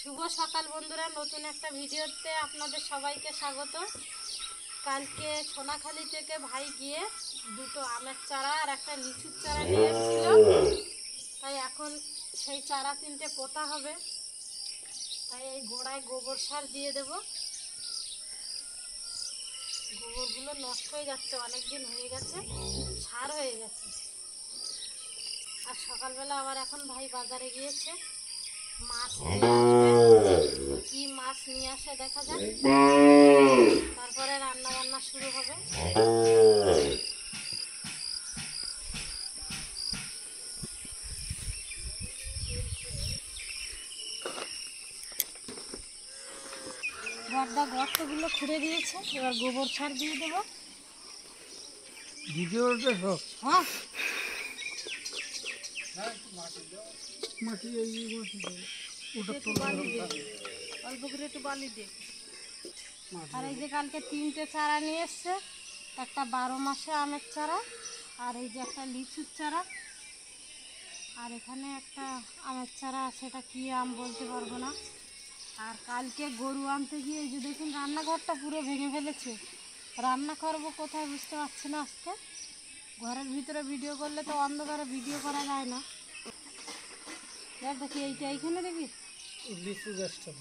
শুভ সকাল বন্ধুরা, নতুন একটা ভিডিওতে আপনাদের সবাইকে স্বাগত। কালকে সোনাখালি থেকে ভাই গিয়ে দুটো আমের চারা আর একটা লিচুর চারা নিয়ে এসেছিল, তাই এখন সেই চারা তিনটে পোতা হবে। তাই এই গোড়ায় গোবর সার দিয়ে দেব। গোবরগুলো নষ্ট হয়ে যাচ্ছে, অনেক দিন হয়ে গেছে, সার হয়ে গেছে। আর সকালবেলা আবার এখন ভাই বাজারে গিয়েছে, মাছ নিয়ে আসবে। কি মাছ নিয়ে আসে দেখা যাক, তারপরে রান্না বান্না শুরু হবে। বড়দা গর্তগুলো খুঁড়ে দিয়েছে, এবার গোবর সার দিয়ে দেবো। ভিডিওটা সব হ্যাঁ, মাটি একটু বালি দে, অল্প করে একটু বালি দে। আর এই যে কালকে তিনটে চারা নিয়ে এসছে, একটা 12 মাসে আমের চারা, আর এই যে একটা লিচুর চারা, আর এখানে একটা আমের চারা আছে, এটা কি আম বলতে পারবো না। আর কালকে গরু আনতে গিয়ে এই যে দেখুন রান্নাঘরটা পুরো ভেঙে ফেলেছে। রান্না করবো কোথায় বুঝতে পারছি না। আজকে ঘরের ভিতরে ভিডিও করলে তো অন্ধকারে ভিডিও করা যায় না। দেখ দেখি এইটা এইখানে দেখি লিচু গাছটা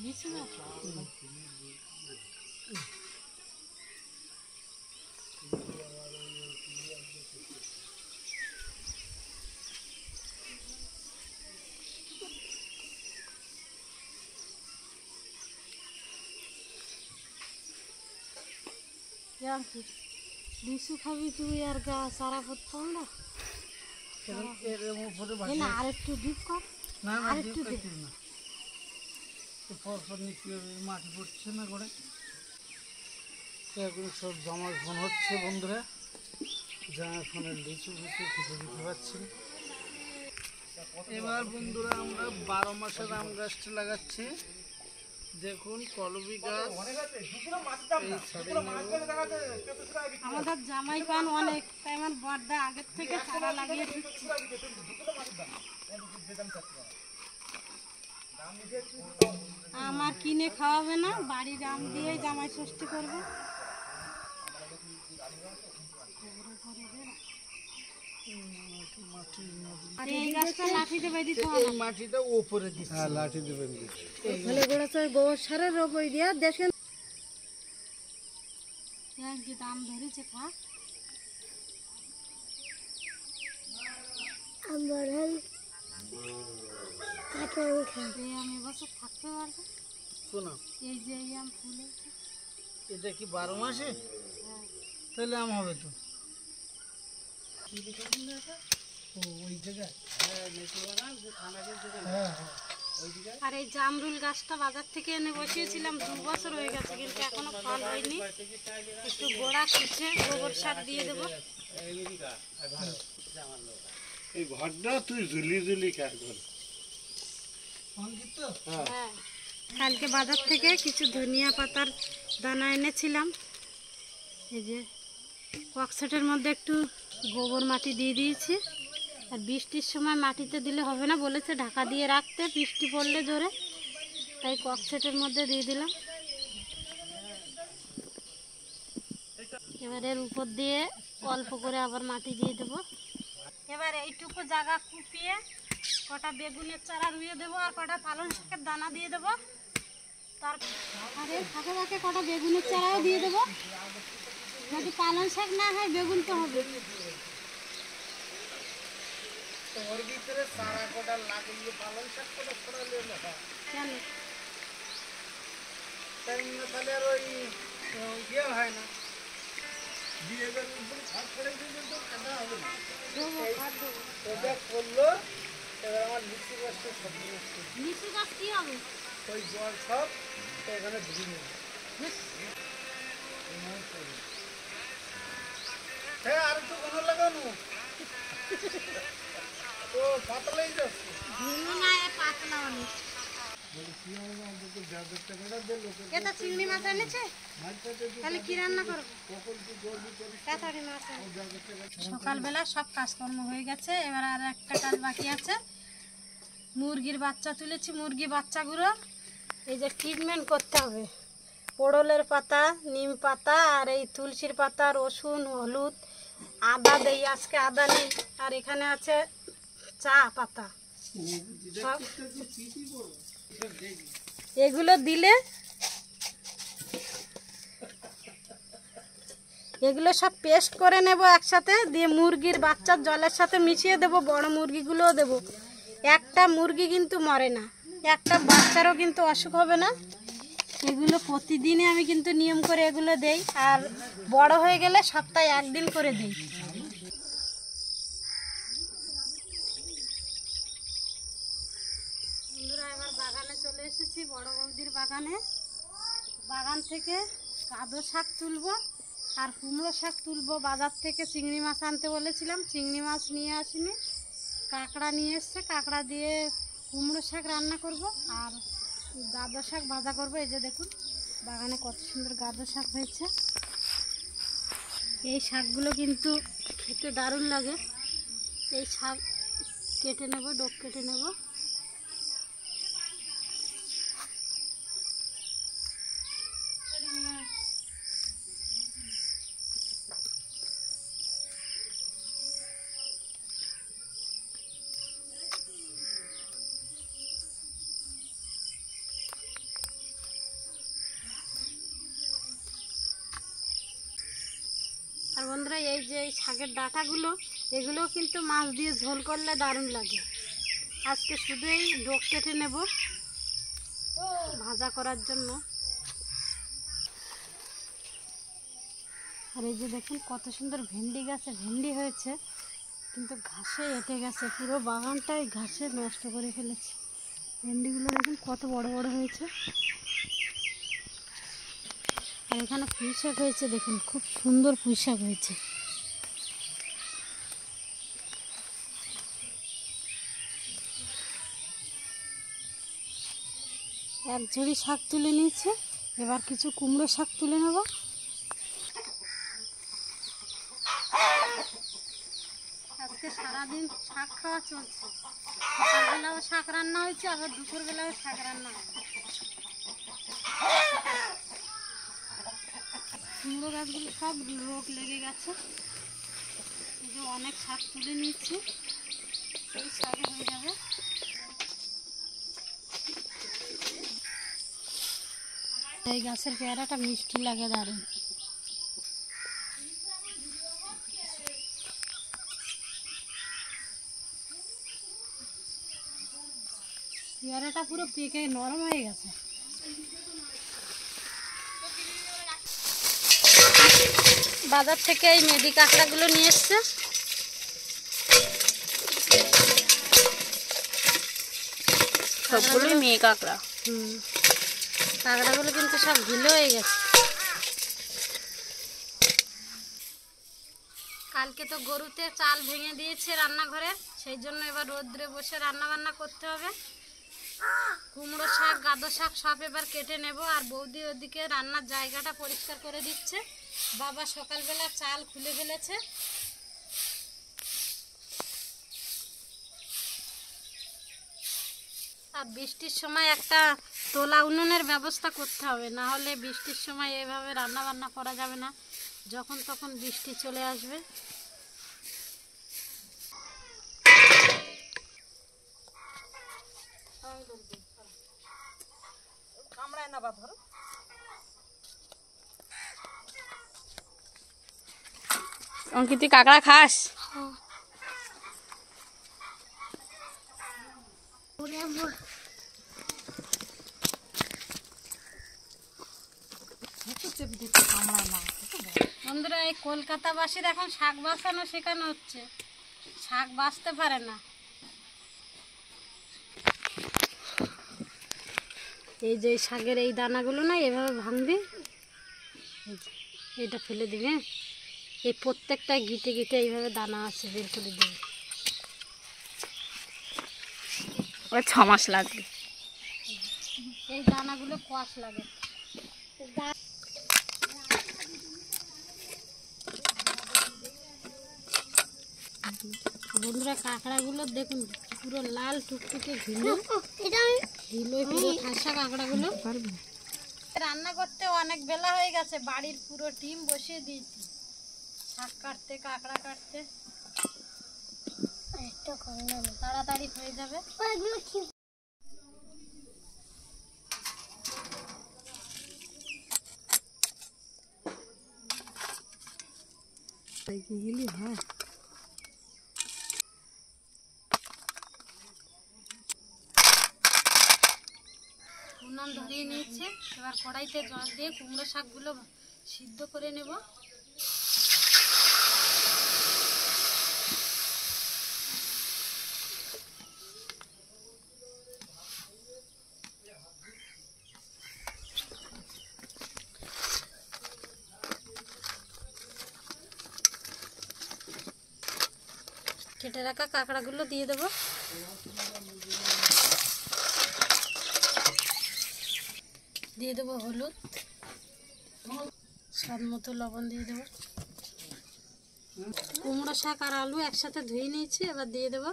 লিচু গাছ। লিচু খাবি তুই আর গা সারা করতাম না। না আর একটু ডিপ কর, না আর একটু দে। না পরপর নিচে মাটি পড়ছে না করে এগুলো সব জামা ফোন হচ্ছে বন্ধুরা। জামা ফোনের লিচু লিচু কিছু দিতে পারছি না। এবার বন্ধুরা আমরা 12 মাসের আম গাছটা লাগাচ্ছি। দেখুন কলবি গাছ। আমাদের জামাই পান অনেক, তাই আমার বড়দা আগের থেকে চারা লাগিয়ে দিচ্ছে। আমার কিনে খাওয়াবে না, বাড়ির আম দিয়েই জামাই ষষ্ঠী করবে। আর এই গাছটা লাঠি দেবে দিতে হবে। এই মাটিটা উপরে দিচ্ছি। হ্যাঁ লাঠি দেবেন। তাহলে গোবর সারের ওপর দিয়ে দেখেন কি দাম ধরেছে। থাক আমার আমি এবছর থাকতে পারবো। শোনো এই যে এই আম ফুলে এটা কি 12 মাসে? তাহলে আম হবে তো। ওই জায়গায় আর এই জামরুল গাছটা বাজার থেকে এনে বসিয়েছিলাম, 2 বছর হয়ে গেছে, কিন্তু এখনো ফল হয়নি। একটু গোড়া খুঁজে গোবর সার দিয়ে দেবো। এই ঘরটা তুই ঝুলি ঝুলি কাজ কর। হ্যাঁ, কালকে বাজার থেকে কিছু ধনিয়া পাতার দানা এনেছিলাম। এই যে ককসেটের মধ্যে একটু গোবর মাটি দিয়ে দিয়েছি। আর বৃষ্টির সময় মাটিতে দিলে হবে না, বলেছে ঢাকা দিয়ে রাখতে, বৃষ্টি পড়লে জোরে, তাই ককসেটের মধ্যে দিয়ে দিলাম। এবার এর উপর দিয়ে অল্প করে আবার মাটি দিয়ে দেবো। এবার এইটুকু জায়গা কুপিয়ে কটা বেগুনের চারা রুইয়ে দেবো, আর কটা পালং শাকের দানা দিয়ে দেবো। তারপরে ফাঁকে ফাঁকে কটা বেগুনের চারাও দিয়ে দেবো। যদি পালং শাক না হয় বেগুন তো হবে। ওর ভিতরে সারা কোটা লাগিয়ে পালং শাক কোটা ছড়ালে না কেন তাই তাহলে আর ওই ইয়ে হয় না। দিয়ে খাট করে দিলে তো কাটা হবে না। দেবো, খাদ দেবো। ওটা করলো এবার আমার লিচু গাছটা সব নষ্ট। লিচু গাছ কি হবে? ওই জল সব এখানে ধুয়ে নেবে। হ্যাঁ আর একটু ঘন লাগানো। ও পাতলাই যাচ্ছে। ঘুনো না, পাতলা অনেক। এটা চিংড়ি মাছ এনেছে, তাহলে কি রান্না করবো? সকালবেলা সব কাজকর্ম হয়ে গেছে, এবার আর একটা কাজ বাকি আছে। মুরগির বাচ্চা তুলেছি। মুরগি বাচ্চাগুলো এই যে ট্রিটমেন্ট করতে হবে। পোড়লের পাতা, নিম পাতা আর এই তুলসীর পাতা, রসুন, হলুদ, আদা দেই। আজকে আদা নেই। আর এখানে আছে চা পাতা। সব এগুলো দিলে এগুলো সব পেস্ট করে নেব একসাথে, দিয়ে মুরগির বাচ্চার জলের সাথে মিশিয়ে দেব। বড় মুরগিগুলোও দেব। একটা মুরগি কিন্তু মরে না, একটা বাচ্চারও কিন্তু অসুখ হবে না। এগুলো প্রতিদিনই আমি কিন্তু নিয়ম করে এগুলো দেই। আর বড় হয়ে গেলে সপ্তাহে একদিন করে দেই। বন্ধুরা, এবার বাগানে চলে এসেছি, বড় বৌদির বাগানে। বাগান থেকে গাঁদো শাক তুলবো আর কুমড়ো শাক তুলবো। বাজার থেকে চিংড়ি মাছ আনতে বলেছিলাম, চিংড়ি মাছ নিয়ে আসিনি। কাঁকড়া নিয়ে এসছে, কাঁকড়া দিয়ে কুমড়ো শাক রান্না করব আর গাঁদো শাক ভাজা করব। এই যে দেখুন বাগানে কত সুন্দর গাঁদো শাক হয়েছে। এই শাকগুলো কিন্তু খেতে দারুণ লাগে। এই শাক কেটে নেব, ডোক কেটে নেব। আর বন্ধুরা, এই যে এই শাকের ডাঁটাগুলো, এগুলোও কিন্তু মাছ দিয়ে ঝোল করলে দারুণ লাগে। আজকে শুধু এই ডোক কেটে নেব ভাজা করার জন্য। আর এই যে দেখুন কত সুন্দর ভেন্ডি গাছে ভেন্ডি হয়েছে, কিন্তু ঘাসে এঁটে গেছে। পুরো বাগানটাই ঘাসে নষ্ট করে ফেলেছে। ভেন্ডিগুলো দেখুন কত বড় বড় হয়েছে। আর এখানে পুঁই শাক হয়েছে, দেখুন খুব সুন্দর পুঁই শাক হয়েছে। এক ঝুড়ি শাক তুলে নিয়েছে, এবার কিছু কুমড়ো শাক তুলে নেব। আজকে সারাদিন শাক খাওয়া চলছে। সকালবেলাও শাক রান্না হয়েছে, আবার দুপুরবেলাও শাক রান্না হবে। কুমড়ো গাছগুলো সব রোগ লেগে গেছে। এই যে অনেক শাক তুলে নিচ্ছি, এই শাকে হয়ে যাবে। এই গাছের পেয়ারাটা মিষ্টি লাগে দারুণ। পেয়ারাটা পুরো পেকে নরম হয়ে গেছে। বাজার থেকে এই মেদি কাঁকড়াগুলো নিয়ে এসছে। সবগুলোই মেয়ে কাঁকড়া। কাঁকড়াগুলো কিন্তু সব ঢিলে হয়ে গেছে। কালকে তো গরুতে চাল ভেঙে দিয়েছে রান্নাঘরে, সেই জন্য এবার রোদ্রে বসে রান্না বান্না করতে হবে। কুমড়ো শাক, গাঁদো শাক সব এবার কেটে নেব। আর বৌদি ওদিকে রান্নার জায়গাটা পরিষ্কার করে দিচ্ছে। বাবা সকালবেলা চাল খুলে ফেলেছে। আর বৃষ্টির সময় একটা তোলা উনুনের ব্যবস্থা করতে হবে, না হলে বৃষ্টির সময় এভাবে রান্না বান্না করা যাবে না। যখন তখন বৃষ্টি চলে আসবে। অঙ্কিত, তুই কাঁকড়া খাস? বন্ধুরা, এই কলকাতাবাসীর এখন শাক বাছানো শেখানো হচ্ছে। শাক বাছতে পারে না। এই যে শাকের এই দানাগুলো না এভাবে ভাঙবি, এটা ফেলে দিবে। এই প্রত্যেকটা গিটে গিটে এইভাবে দানা আছে, বের করে দিবে। 6 মাস লাগবে। এই দানাগুলো কষ লাগে। বন্ধুরা, কাঁকড়াগুলো দেখুন পুরো লাল টুকটুকে ঘিলো পুরো ঠাসা কাঁকড়াগুলো। রান্না করতে অনেক বেলা হয়ে গেছে, বাড়ির পুরো টিম বসিয়ে দিয়েছি শাক কাটতে, কাঁকড়া কাটতে, তাড়াতাড়ি হয়ে যাবে। উনুন ধরিয়ে নিয়েছে, এবার কড়াইতে জল দিয়ে কুমড়ো শাকগুলো সিদ্ধ করে নেব। কেটে রাখা কাঁকড়াগুলো দিয়ে দেবো। দিয়ে দেবো হলুদ, স্বাদ মতো লবণ দিয়ে দেবো। কুমড়ো শাক আর আলু একসাথে ধুয়ে নিয়েছি, এবার দিয়ে দেবো।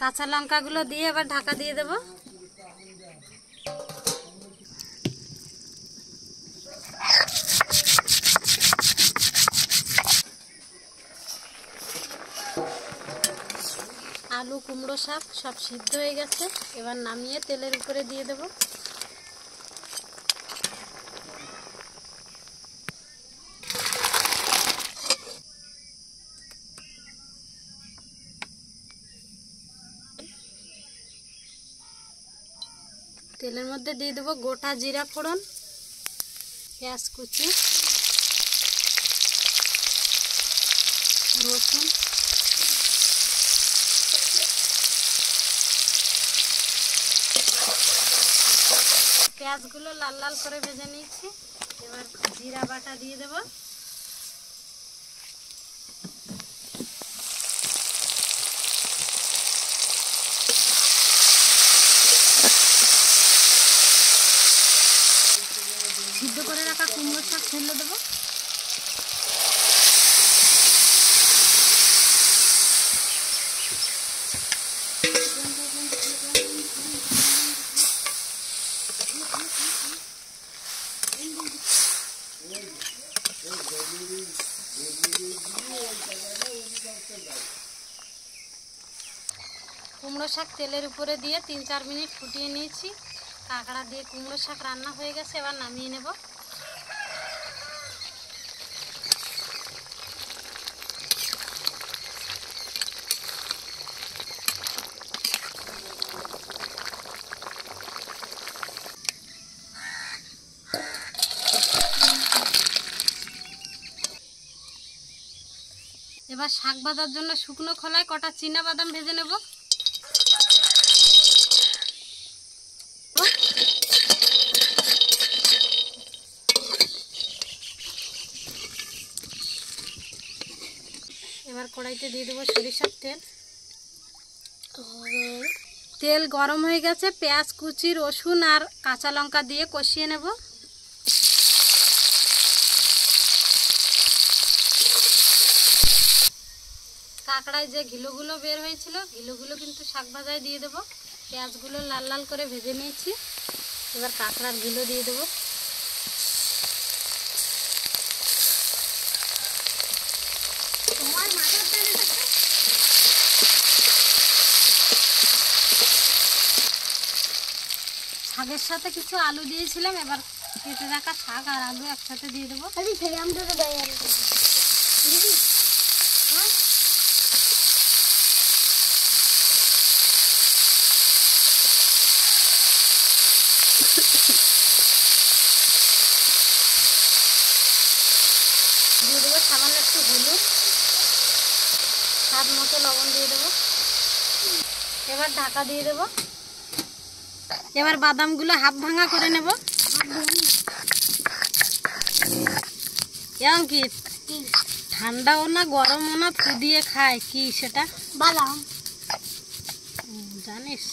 কাঁচা লঙ্কাগুলো দিয়ে এবার ঢাকা দিয়ে দেবো। আলু কুমড়ো শাক সব সিদ্ধ হয়ে গেছে, এবার নামিয়ে তেলের উপরে দিয়ে দেবো। তেলের মধ্যে দিয়ে দেবো গোটা জিরা ফোড়ন, পেঁয়াজ কুচি, রসুন, পেঁয়াজগুলো লাল লাল করে ভেজে নিয়েছি, এবার জিরা বাটা দিয়ে দেবো। সিদ্ধ করে রাখা কুমড়ো শাক ফেলে দেবো। কুমড়ো শাক তেলের উপরে দিয়ে 3-4 মিনিট ফুটিয়ে নিয়েছি। কাঁকড়া দিয়ে কুমড়ো শাক রান্না হয়ে গেছে, এবার নামিয়ে নেব। এবার শাক ভাজার জন্য শুকনো খোলায় কটা চীনা বাদাম ভেজে নেব। এবার কড়াইতে দিয়ে দেবো সরিষার তেল। তেল গরম হয়ে গেছে, পেঁয়াজ কুচি, রসুন আর কাঁচা লঙ্কা দিয়ে কষিয়ে নেব। কাঁকড়ায় যে ঘিলুগুলো বের হয়েছিল, ঘিলুগুলো কিন্তু শাক ভাজায় দিয়ে দেবো। পেঁয়াজগুলো লাল লাল করে ভেজে নিয়েছি, এবার কাঁকড়ার ঘিলু দিয়ে দেবো। শাকের সাথে কিছু আলু দিয়েছিলাম, এবার কেটে রাখা শাক আর আলু একসাথে দিয়ে দেবো। দিয়ে দেবো সামান্য একটু হলুদ, স্বাদ মতো লবণ দিয়ে দেবো। এবার ঢাকা দিয়ে দেবো। এবার বাদামগুলো হাফ ভাঙা করে নেব। কি ঠান্ডাও না গরমও না, ফুদিয়ে খায় কি সেটা। বাদাম জানিস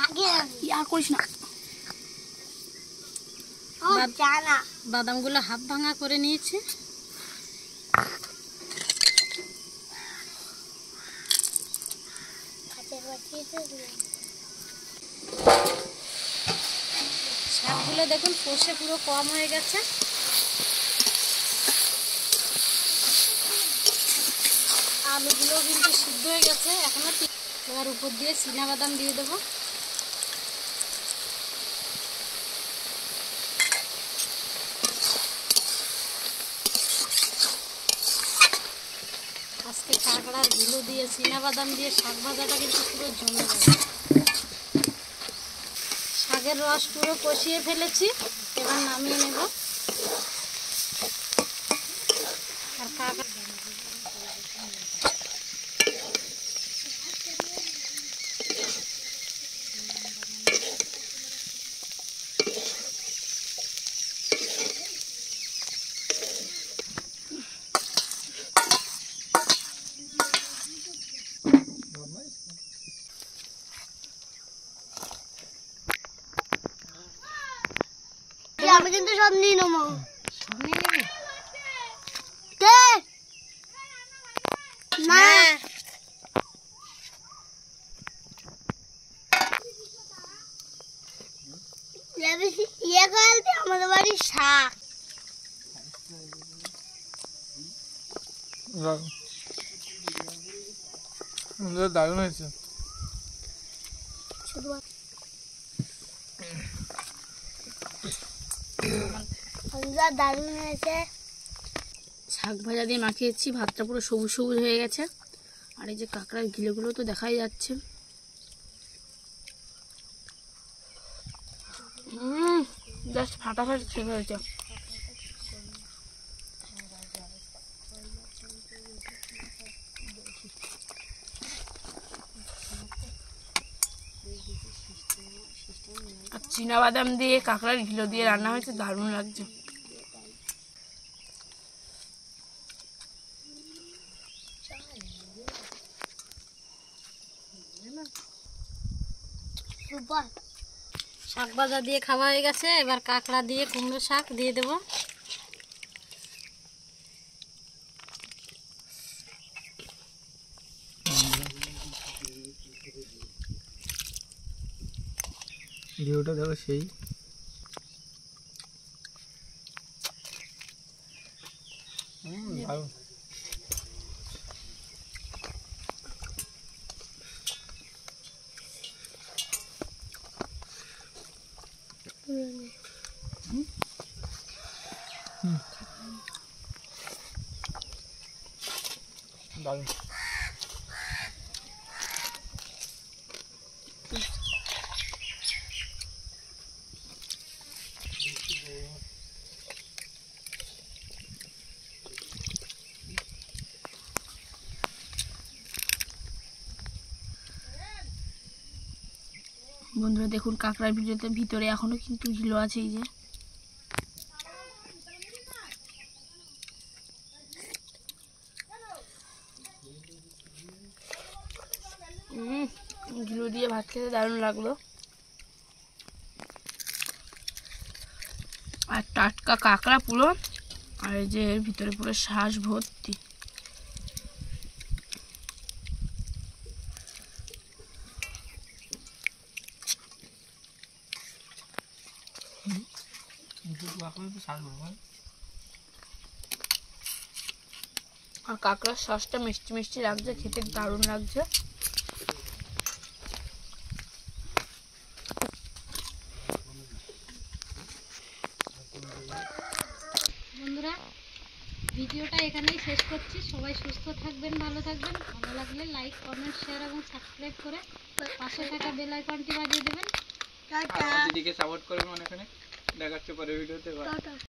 আগে আর করিস না। বাদামগুলো হাফ ভাঙা করে নিয়েছি। শাকগুলো দেখুন কষে পুরো কম হয়ে গেছে। আলুগুলো কিন্তু সিদ্ধ হয়ে গেছে এখনো। এবার উপর দিয়ে চীনা বাদাম দিয়ে দেবো। আজকে কাঁকড়ার গুলো দিয়ে চীনা বাদাম দিয়ে শাক ভাজাটা কিন্তু পুরো জমে যাবে। শাকের রস পুরো কষিয়ে ফেলেছি, এবার নামিয়ে নেব। আর কাঁকড়া আমি কিন্তু সব নিয়ে নেবো। সব নিয়ে নেবে না ইয়ে করতে আমাদের বাড়ির শাক দারুণ হয়েছে। দারুণ হয়েছে। শাক ভাজা দিয়ে মাখিয়েছি, ভাতটা পুরো সবুজ সবুজ হয়ে গেছে। আর এই যে কাঁকড়ার গিলেগুলো তো দেখাই যাচ্ছে। জাস্ট ফাটাফাটি ঠিক হয়েছে। আর চীনাবাদাম দিয়ে কাঁকড়ার ঘিলো দিয়ে রান্না হয়েছে, দারুণ লাগছে। শাক ভাজা দিয়ে খাওয়া হয়ে গেছে। এবার কাঁকড়া দিয়ে কুমড়ো শাক দিয়ে দেবো। ভিউটা দেখো সেই। দারুণ। দারুণ। বন্ধুরা দেখুন কাঁকড়ার ভিতরে এখনো কিন্তু ঘিলো আছে। এই যে ঘিলো দিয়ে ভাত খেতে দারুণ লাগলো। আর টাটকা কাঁকড়া পুরো, আর এই যে এর ভিতরে পুরো শ্বাস ভর্তি। আর কাঁকড়ার শ্বাসটা মিষ্টি মিষ্টি লাগছে, খেতে দারুণ লাগছে। বন্ধুরা ভিডিওটা এখানেই শেষ করছি। সবাই সুস্থ থাকবেন, ভালো থাকবেন। ভালো লাগলে লাইক, কমেন্ট, শেয়ার এবং সাবস্ক্রাইব করে পাশে থাকা বেল আইকনটি বাজিয়ে দেবেন। টাটা দিদিকে সাপোর্ট করবেন অনেকখানে। দেখাচ্ছে পরে ভিডিওতে।